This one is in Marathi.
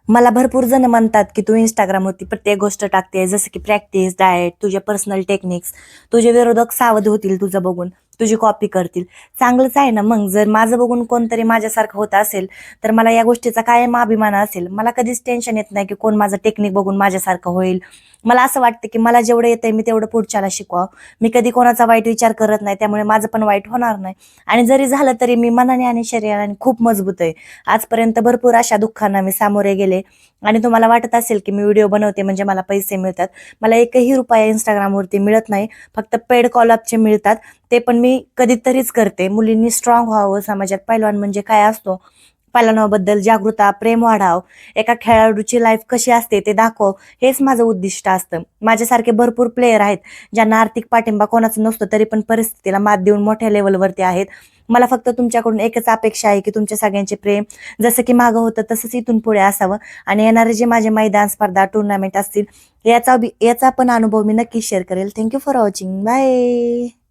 मला भरपूर जण म्हणतात, की तू Instagramवरती प्रत्येक गोष्ट टाकते, जसं की प्रॅक्टिस, डाएट, तुझे पर्सनल टेक्निक्स. तुझे विरोधक सावध होतील तुझं बघून, तुझी कॉपी करतील. चांगलंच आहे ना मग. जर माझं बघून कोणतरी माझ्यासारखं होत असेल, तर मला या गोष्टीचा कायम अभिमान असेल. मला कधीच टेन्शन येत नाही, की कोण माझं टेक्निक बघून माझ्यासारखं होईल. मला असं वाटतं, की मला जेवढं येतंय मी तेवढं पुढच्याला शिकवावं. मी कधी कोणाचा वाईट विचार करत नाही, त्यामुळे माझं पण वाईट होणार नाही. आणि जरी झालं तरी मी मनाने आणि शरीराने खूप मजबूत आहे. आजपर्यंत भरपूर अशा दुःखांना मी सामोरे गेले आणि तुम्हाला वाटत असेल की मी व्हिडिओ बनवते म्हणजे मला पैसे मिळतात. मला एकही रुपया Instagramवरती मिळत नाही. फक्त पेड कॉलअपचे मिळतात. ते पण मी कधीतरीच करते. मुलींनी स्ट्रॉंग व्हावं, समाजात पैलवान म्हणजे काय असतो, पैलवानाबद्दल जागृता, प्रेम वाढावं, एका खेळाडूची लाईफ कशी असते ते दाखव, हेच माझं उद्दिष्ट असतं. माझ्यासारखे भरपूर प्लेयर आहेत, ज्यांना आर्थिक पाठिंबा कोणाचा नसतो, तरी पण परिस्थितीला मात देऊन मोठ्या लेव्हलवरती आहेत. मला फक्त तुमच्याकडून एकच अपेक्षा आहे, की तुमच्या सगळ्यांचे प्रेम जसं की मागं होतं तसंच इथून पुढे असावं आणि येणारे जे माझे मैदान, स्पर्धा, टुर्नामेंट असतील याचा पण अनुभव मी नक्की शेअर करेल. Thank you for watching. Bye.